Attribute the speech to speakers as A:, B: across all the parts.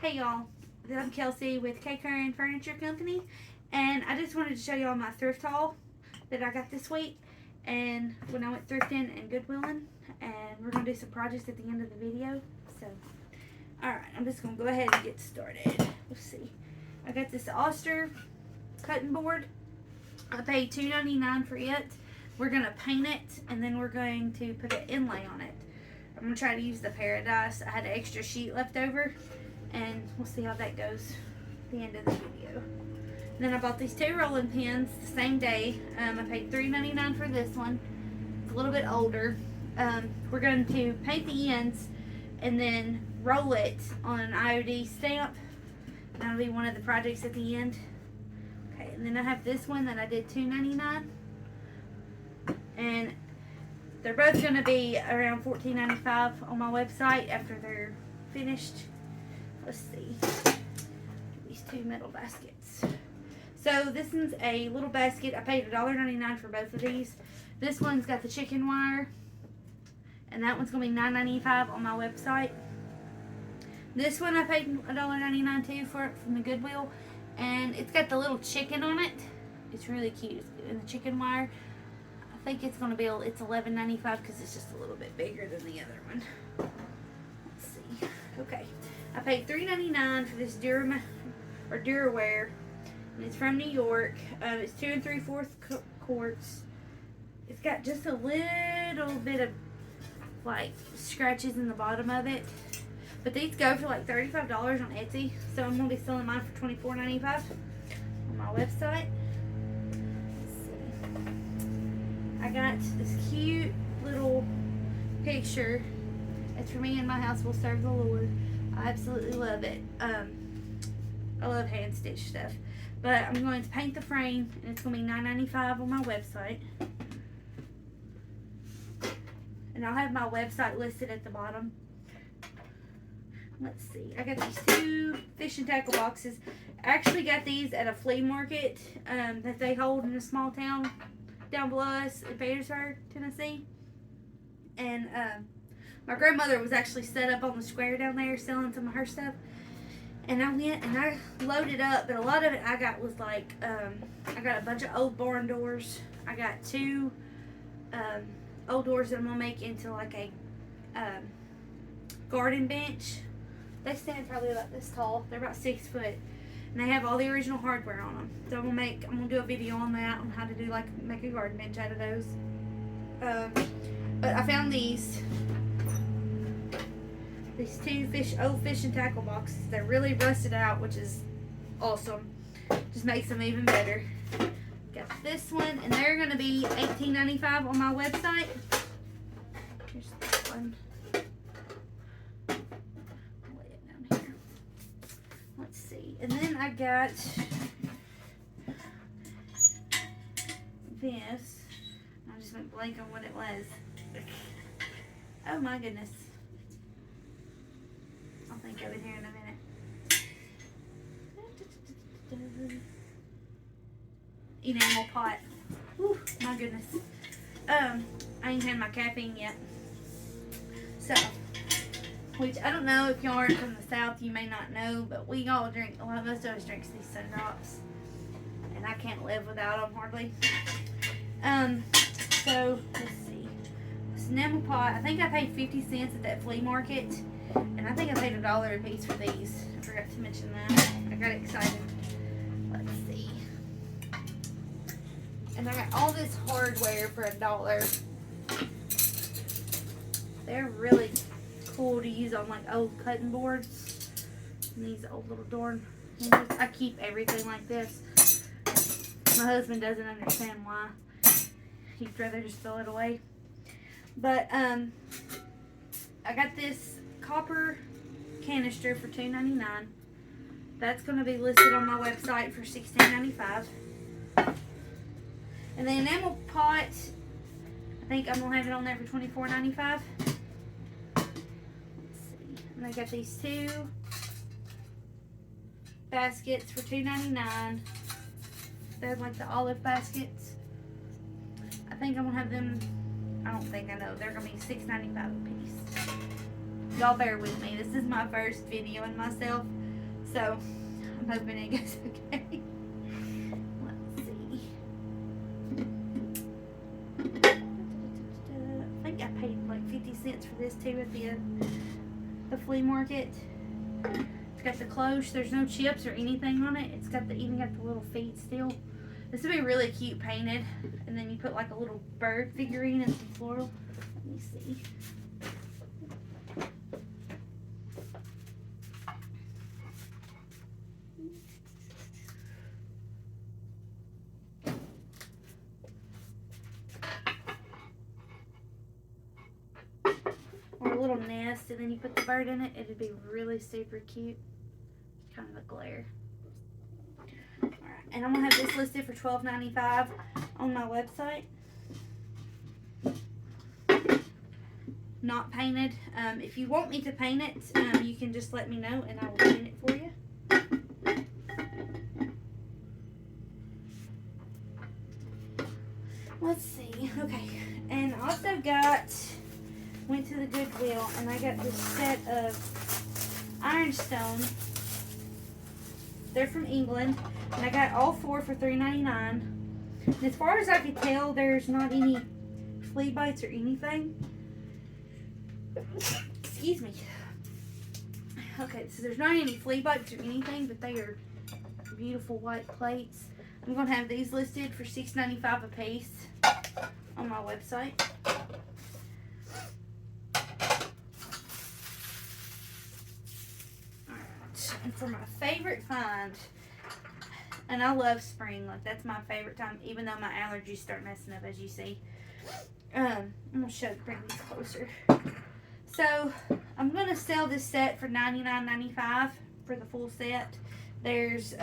A: Hey y'all, I'm Kelsey with k.currinfurnitureco, and I just wanted to show y'all my thrift haul that I got this week and when I went thrifting and Goodwilling, and we're going to do some projects at the end of the video. So, alright, I'm just going to go ahead and get started. Let's see. I got this Oster cutting board. I paid $2.99 for it. We're going to paint it and then we're going to put an inlay on it. I'm going to try to use the Paradise. I had an extra sheet left over, and we'll see how that goes at the end of the video. And then I bought these two rolling pins the same day. I paid $3.99 for this one. It's a little bit older. We're going to paint the ends and then roll it on an IOD stamp. That'll be one of the projects at the end. Okay, and then I have this one that I did $2.99. And they're both going to be around $14.95 on my website after they're finished. Let's see. These two metal baskets. So this one's a little basket. I paid $1.99 for both of these. This one's got the chicken wire, and that one's going to be $9.95 on my website. This one I paid $1.99 too for it from the Goodwill, and it's got the little chicken on it. It's really cute. And the chicken wire, I think it's going to be, it's $11.95 because it's just a little bit bigger than the other one. Let's see. Okay. I paid $3.99 for this Duraware, and it's from New York. It's 2 3/4 quarts. It's got just a little bit of like scratches in the bottom of it, but these go for like $35 on Etsy, so I'm gonna be selling mine for $24.95 on my website. Let's see. I got this cute little picture. It's for me and my house will serve the Lord. I absolutely love it. I love hand stitch stuff. But I'm going to paint the frame, and it's going to be $9.95 on my website. And I'll have my website listed at the bottom. Let's see. I got these two fish and tackle boxes. I actually got these at a flea market that they hold in a small town down below us in Petersburg, Tennessee. And my grandmother was actually set up on the square down there selling some of her stuff. And I went and I loaded up, but a lot of it I got was like, I got a bunch of old barn doors. I got two old doors that I'm going to make into like a garden bench. They stand probably about this tall. They're about 6 foot. And they have all the original hardware on them. So I'm going to do a video on that, on how to do like, make a garden bench out of those. But I found these two old fish and tackle boxes. They're really rusted out, which is awesome. Just makes them even better. Got this one, and they're going to be $18.95 on my website. Here's this one. I'll lay it down here. Let's see. And then I got this. I just went blank on what it was. Oh my goodness. I'll think of it here in a minute. Enamel pot. Whew, my goodness. I ain't had my caffeine yet. So, which I don't know if y'all aren't from the South, you may not know, but we all drink, most of us drinks these Sun Drops. And I can't live without them hardly. So, let's see. This enamel pot, I think I paid 50 cents at that flea market. And I think I paid $1 a piece for these. I forgot to mention that. I got excited. Let's see. And I got all this hardware for $1. They're really cool to use on like old cutting boards. And these old little door handles. I keep everything like this. My husband doesn't understand why. He'd rather just throw it away. But I got this copper canister for $2.99. That's going to be listed on my website for $16.95. And the enamel pot, I think I'm going to have it on there for $24.95. Let's see. And I got these two baskets for $2.99. They're like the olive baskets. I think I'm going to have them, I don't think I know, they're going to be $6.95 a piece. Y'all bear with me. This is my first video in myself. So I'm hoping it goes okay. Let's see. I think I paid like 50 cents for this too at the flea market. It's got the cloche. There's no chips or anything on it. It's got even got the little feet still. This would be really cute painted. And then you put like a little bird figurine and some floral. Let me see. Or a little nest, and then you put the bird in it. It'd be really super cute. Kind of a glare. Alright, and I'm gonna have this listed for $12.95 on my website. Not painted. If you want me to paint it, you can just let me know and I will paint it for you. Let's see. Okay, and I also went to the Goodwill and I got this set of ironstone. They're from England, and I got all 4 for $3.99. And as far as I could tell, there's not any flea bites or anything. Excuse me. Okay, so there's not any flea bites or anything, but they are beautiful white plates. I'm going to have these listed for $6.95 a piece on my website. Alright, and for my favorite find, and I love spring, like that's my favorite time, even though my allergies start messing up, as you see. I'm going to bring these closer. So, I'm going to sell this set for $99.95 for the full set. There's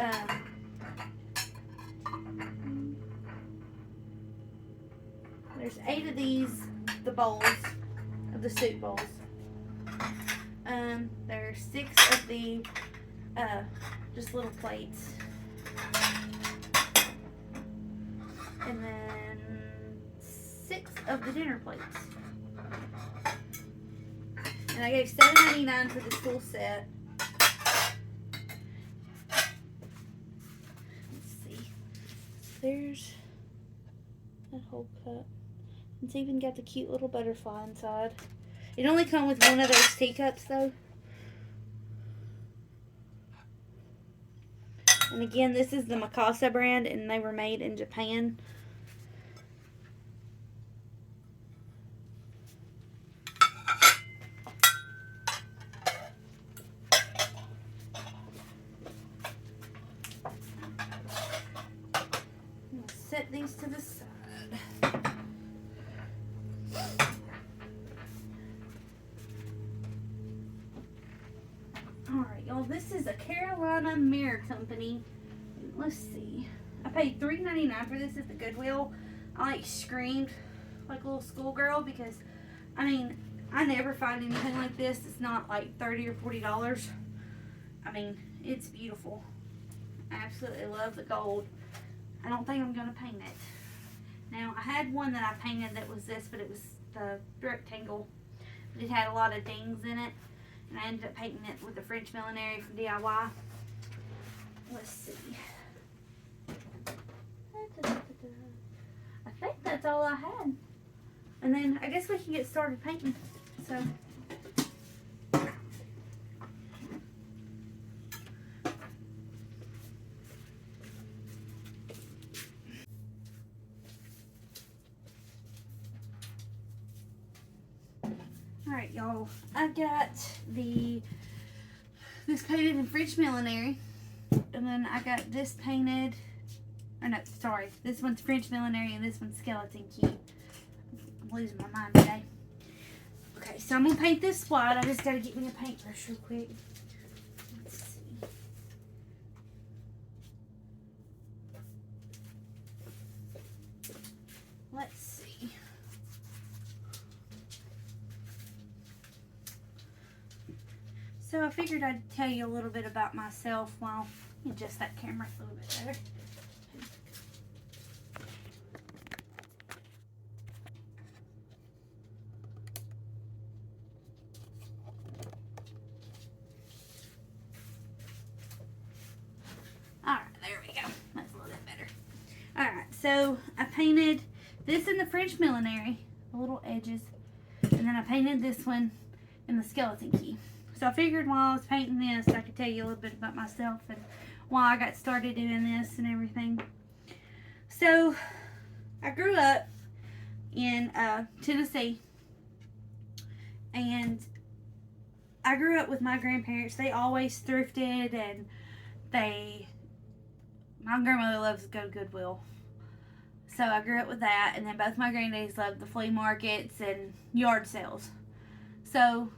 A: 8 of these, the bowls, of the soup bowls. There's 6 of the, just little plates. And then 6 of the dinner plates. And I gave $7.99 for this full set. Let's see. There's that whole cup. It's even got the cute little butterfly inside. It only comes with one of those teacups though. And again, this is the Mikasa brand, and they were made in Japan. Set these to the side. Alright, y'all, this is a Carolina Mirror Company. Let's see. I paid $3.99 for this at the Goodwill. I like screamed like a little schoolgirl because, I mean, I never find anything like this. It's not like $30 or $40. I mean, it's beautiful. I absolutely love the gold. I don't think I'm going to paint it. Now, I had one that I painted that was this, but it was the rectangle. But it had a lot of dings in it. And I ended up painting it with the French Millinery from DIY. Let's see. I think that's all I had. And then I guess we can get started painting. So. Alright, y'all. I got this painted in French Millinery. And then I got this painted. Oh no, sorry. This one's French Millinery and this one's Skeleton Key. I'm losing my mind today. Okay, so I'm going to paint this white. I just got to get me a paintbrush real quick. Let's see. Let's see. So I figured I'd tell you a little bit about myself while I adjust that camera a little bit better. So I painted this in the French millinery, the little edges, and then I painted this one in the skeleton key. So I figured while I was painting this, I could tell you a little bit about myself and why I got started doing this and everything. So I grew up in Tennessee, and I grew up with my grandparents. They always thrifted, and my grandmother loves to go to Goodwill. So I grew up with that, and then both my granddaddies loved the flea markets and yard sales. So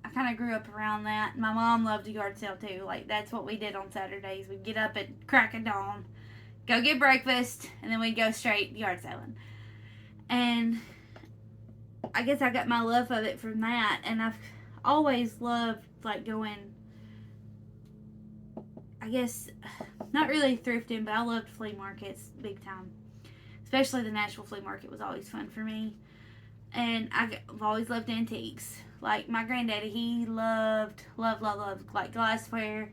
A: I kind of grew up around that. My mom loved a yard sale too. Like, that's what we did on Saturdays. We'd get up at crack of dawn, go get breakfast, and then we'd go straight yard selling. And I guess I got my love of it from that, and I've always loved like going, I guess not really thrifting, but I loved flea markets big time. Especially the Nashville flea market was always fun for me. And I've always loved antiques. Like my granddaddy, he loved like glassware.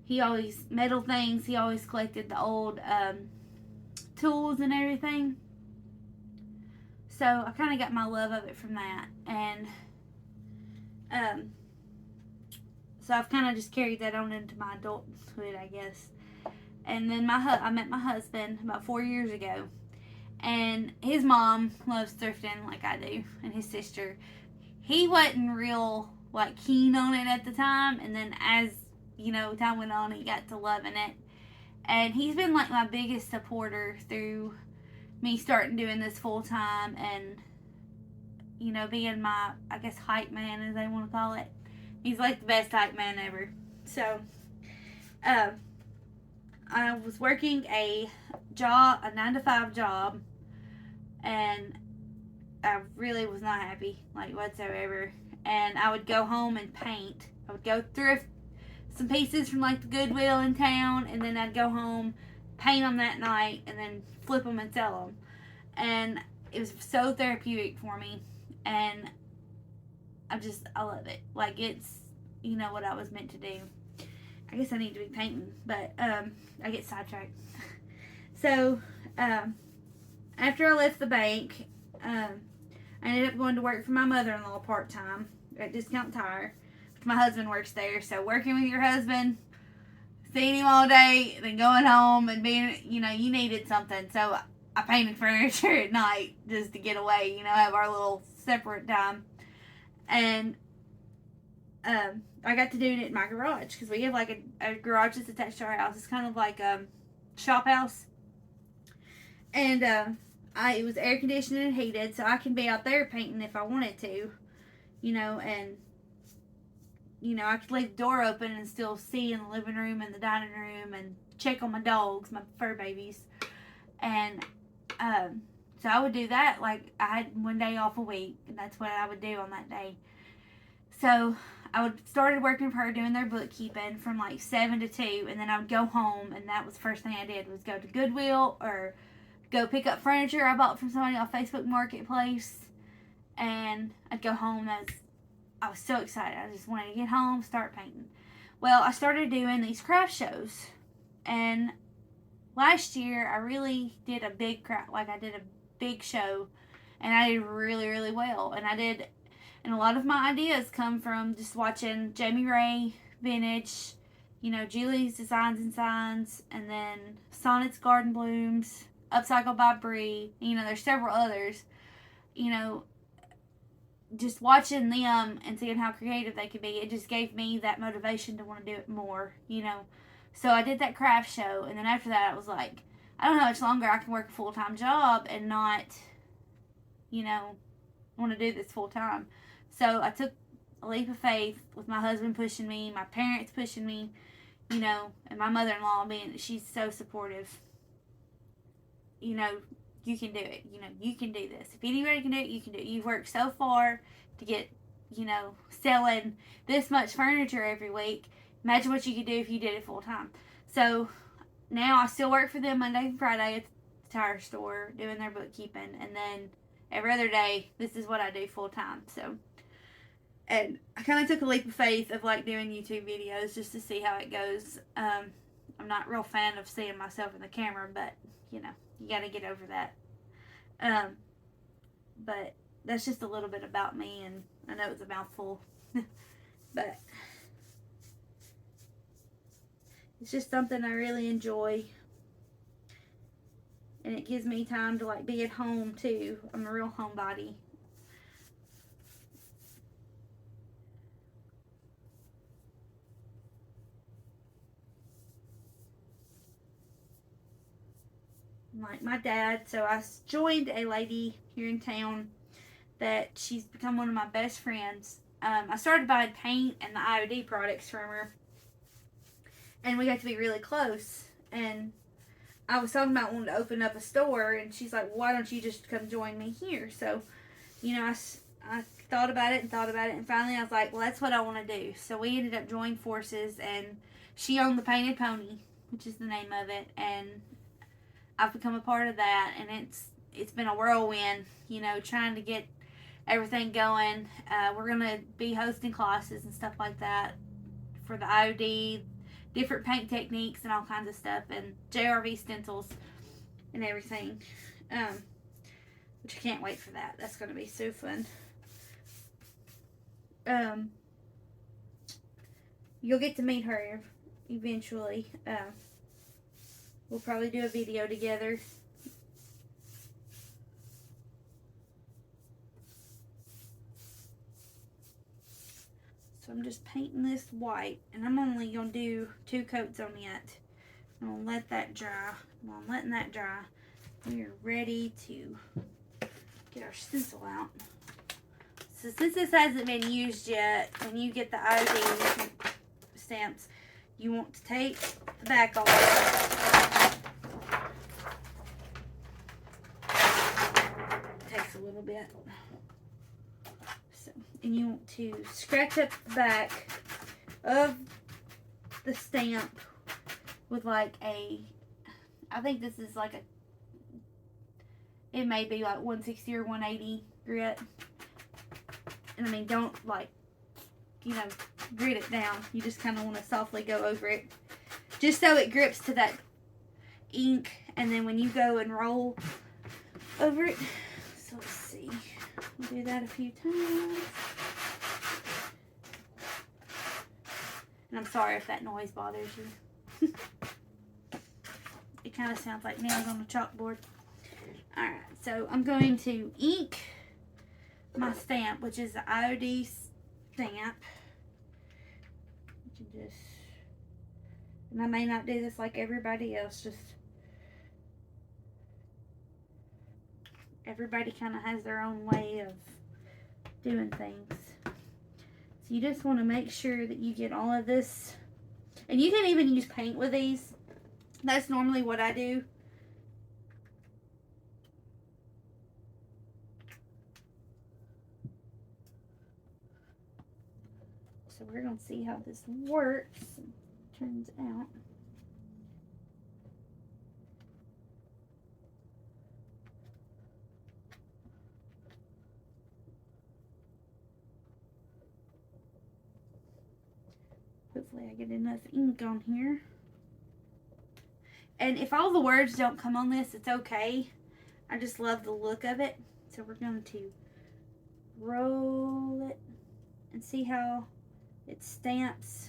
A: He always, metal things, he always collected the old tools and everything. So I kind of got my love of it from that. And so I've kind of just carried that on into my adulthood, I guess. And then I met my husband about 4 years ago. And his mom loves thrifting like I do, and his sister. He wasn't real like keen on it at the time, and then as time went on, he got to loving it. And he's been like my biggest supporter through me starting doing this full time, and being my, I guess, hype man, as they want to call it. He's like the best hype man ever. So I was working a 9-to-5 job, and I really was not happy, like, whatsoever. And I would go home and paint. I would go thrift some pieces from like the Goodwill in town, and then I'd go home, paint them that night, and then flip them and sell them. And it was so therapeutic for me, and I love it. Like, it's what I was meant to do. I guess I need to be painting, but I get sidetracked. So after I left the bank, I ended up going to work for my mother-in-law part-time at Discount Tire. My husband works there, so working with your husband, seeing him all day, then going home and being, you needed something. So I painted furniture at night just to get away, have our little separate time. And I got to do it in my garage, because we have like a garage that's attached to our house. It's kind of like a shop house. And it was air conditioned and heated, so I can be out there painting if I wanted to, and I could leave the door open and still see in the living room and the dining room and check on my dogs, my fur babies. And so I would do that. Like, I had one day off a week, and that's what I would do on that day. So I started working for her doing their bookkeeping from like 7 to 2, and then I would go home, and that was the first thing I did, was go to Goodwill or go pick up furniture I bought from somebody on Facebook Marketplace, and I'd go home. I was so excited. I just wanted to get home, start painting. Well, I started doing these craft shows, and last year I really did a big I did a big show, and I did really, really well. And a lot of my ideas come from just watching Jamie Ray Vintage, Julie's Designs and Signs, and then Sonnet's Garden Blooms, Upcycled by Bree. There's several others. Just watching them and seeing how creative they could be, it just gave me that motivation to want to do it more, So I did that craft show, and then after that I was like, I don't know how much longer I can work a full-time job and not, want to do this full-time. So I took a leap of faith with my husband pushing me, my parents pushing me, and my mother-in-law she's so supportive. You can do it. You can do this. If anybody can do it, you can do it. You've worked so far to get, selling this much furniture every week. Imagine what you could do if you did it full time. So now I still work for them Monday and Friday at the tire store doing their bookkeeping. And then every other day, this is what I do full time. So, and I kind of took a leap of faith of like doing YouTube videos just to see how it goes. I'm not real fan of seeing myself in the camera, but You got to get over that. But that's just a little bit about me, and I know it's a mouthful. But it's just something I really enjoy. And it gives me time to like be at home too. I'm a real homebody. Like my dad, so I joined a lady here in town that she's become one of my best friends. I started buying paint and the IOD products from her, and we got to be really close. And I was talking about wanting to open up a store, and she's like, "Why don't you just come join me here?" So, I thought about it and thought about it, and finally I was like, "Well, that's what I want to do." So we ended up joining forces, and she owned the Painted Pony, which is the name of it, and I've become a part of that, and it's been a whirlwind, trying to get everything going. We're gonna be hosting classes and stuff like that for the IOD, different paint techniques and all kinds of stuff, and JRV stencils and everything. Which I can't wait for that. That's gonna be so fun. You'll get to meet her eventually. We'll probably do a video together. So I'm just painting this white, and I'm only going to do 2 coats on it. I'm going to let that dry. While I'm letting that dry, we are ready to get our stencil out. So since this hasn't been used yet, when you get the ID stamps, you want to take the back off. It takes a little bit. So, and you want to scratch up the back of the stamp with like I think this is like it may be like 160 or 180 grit. And I mean, don't like, grit it down. You just kind of want to softly go over it, just so it grips to that ink. And then when you go and roll over it, so let's see, we'll do that a few times. And I'm sorry if that noise bothers you. It kind of sounds like nails on a chalkboard. Alright, so I'm going to ink my stamp, which is the IOD stamp. And I may not do this like everybody else, just everybody kind of has their own way of doing things. So you just want to make sure that you get all of this, and you can even use paint with these. That's normally what I do. So we're going to see how this works and turns out. Hopefully I get enough ink on here. And if all the words don't come on this, it's okay. I just love the look of it. So we're going to roll it and see how it stamps.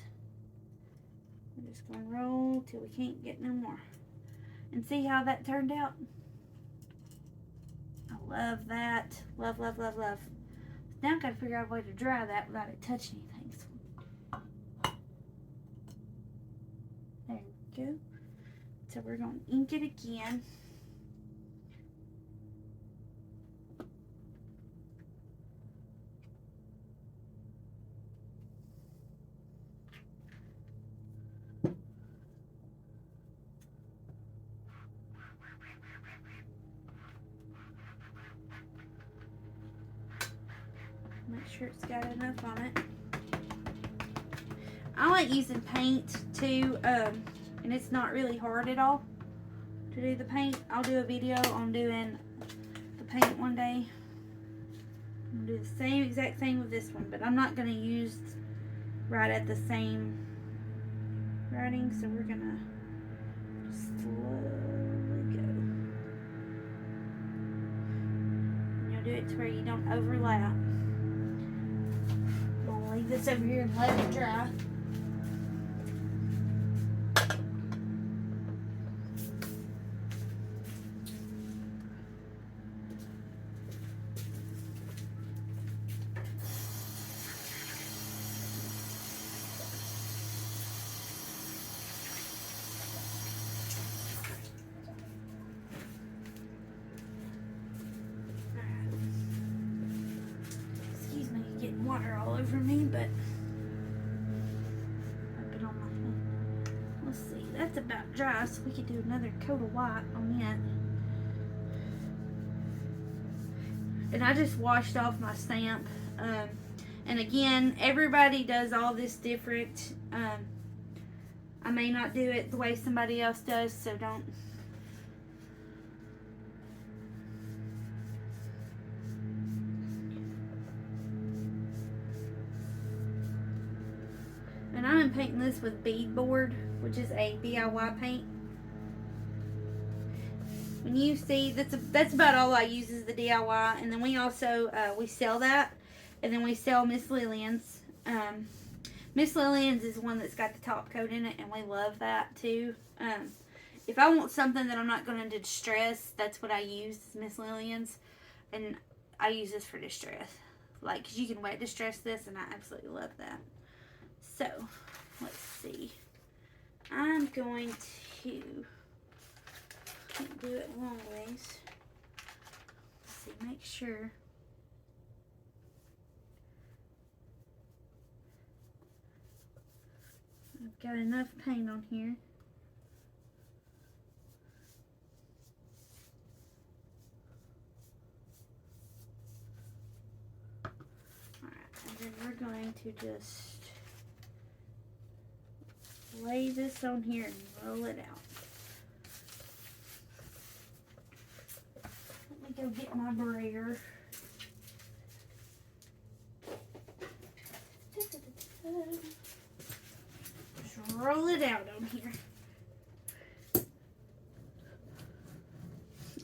A: We're just going to roll till we can't get no more. And see how that turned out. I love that. Love, love, love, love. Now I've got to figure out a way to dry that without it touching anything. So, there we go. So we're going to ink it again. Make sure it's got enough on it. I like using paint too, and it's not really hard at all to do the paint. I'll do a video on doing the paint one day. I'm going to do the same exact thing with this one, but I'm not going to use right at the same writing, so we're going to slowly go. want to do it to where you don't overlap. I'm going to leave this over here and let it dry. Water all over me, but rub it on my hand. Let's see, that's about dry, so we could do another coat of white on it. And I just washed off my stamp. And again, everybody does all this different. I may not do it the way somebody else does, so don't. And I'm painting this with beadboard, which is a DIY paint. When you see, that's about all I use is the DIY. And then we also, we sell that. And then we sell Miss Lillian's. Miss Lillian's is one that's got the top coat in it, and we love that too. If I want something that I'm not going to distress, that's what I use, Miss Lillian's. And I use this for distress. Like, 'cause you can wet distress this, and I absolutely love that. So, let's see. I'm going to do it long ways. Let's see, make sure. I've got enough paint on here. Alright, and then we're going to just lay this on here and roll it out. Let me go get my brayer. Just roll it out on here.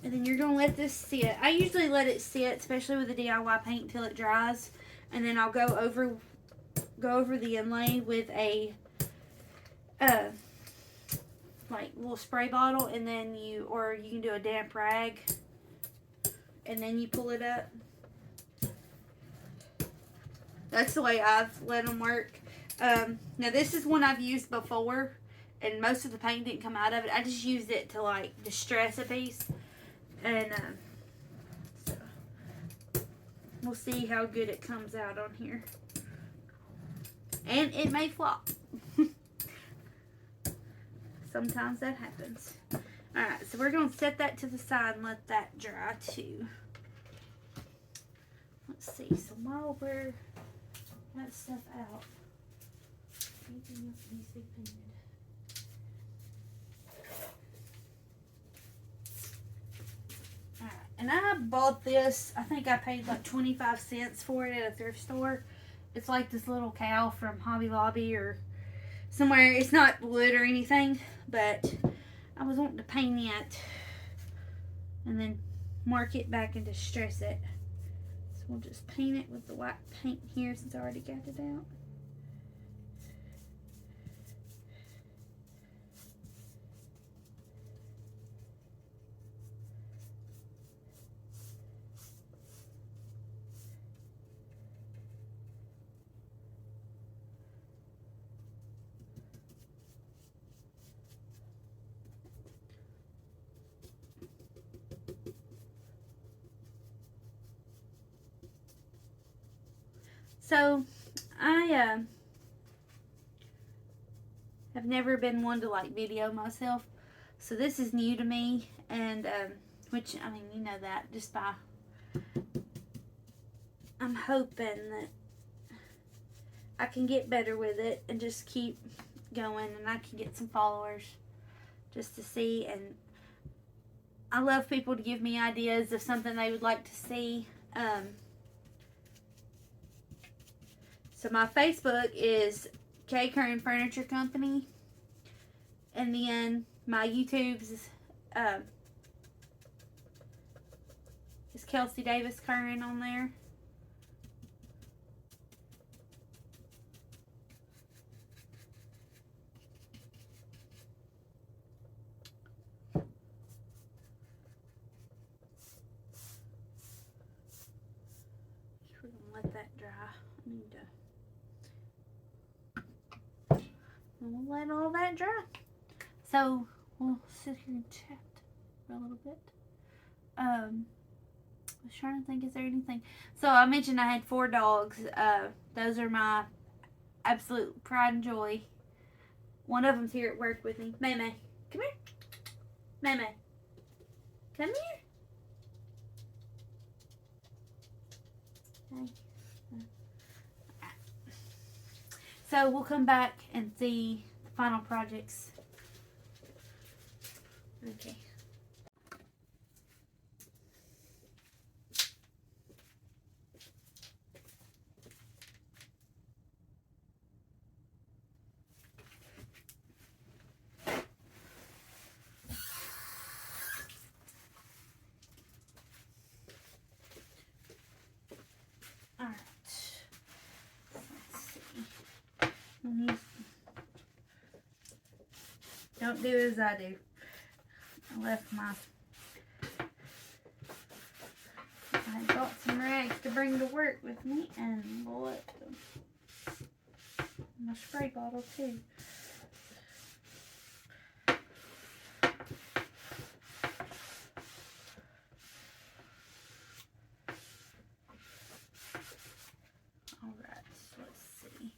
A: And then you're going to let this sit. I usually let it sit, especially with the DIY paint, until it dries. And then I'll go over the inlay with a like little spray bottle, and then you can do a damp rag, and then you pull it up. That's the way I've let them work. Now this is one I've used before, and most of the paint didn't come out of it. I just used it to like distress a piece, and so we'll see how good it comes out on here. And it may flop. Sometimes that happens. Alright, so we're going to set that to the side and let that dry too. Let's see. So while we're that stuff out, anything else needs to be painted? Alright, and I bought this, I think I paid like 25 cents for it at a thrift store. It's like this little cow from Hobby Lobby or somewhere. It's not wood or anything, but I was wanting to paint it and then mark it back and distress it. So we'll just paint it with the white paint here since I already got it out. So, I have never been one to like video myself, so this is new to me, and which, I mean, you know that just by, I'm hoping that I can get better with it and just keep going, and I can get some followers just to see. And I love people to give me ideas of something they would like to see. So my Facebook is k.currinfurnitureco, and then my YouTube's is Kelsey Davis Curran on there. We're gonna let that dry. I need to. We'll let all that dry. So we'll sit here and chat for a little bit. I was trying to think, is there anything? So I mentioned I had 4 dogs. Those are my absolute pride and joy. One of them's here at work with me. May May, come here. May May, come here. Okay. So we'll come back and see the final projects. Okay. Alright. Let's see. Don't do as I do. I left I got some rags to bring to work with me, and boy, my spray bottle too. Alright, so let's see.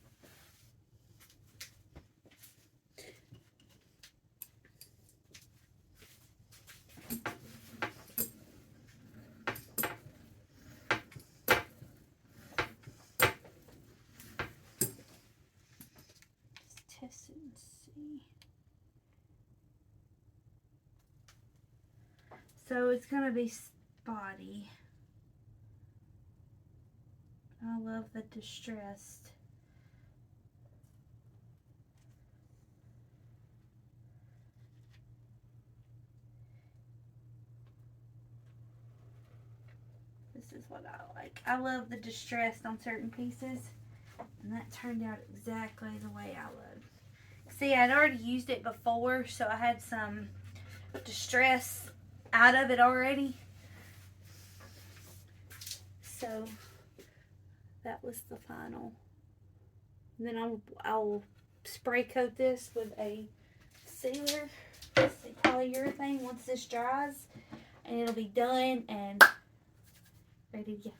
A: Test it and see. So it's gonna be spotty. I love the distressed. This is what I like. I love the distressed on certain pieces. And that turned out exactly the way I would. See, I'd already used it before, so I had some distress out of it already. So that was the final. And then I'll spray coat this with a sealer, polyurethane once this dries, and it'll be done and ready to go.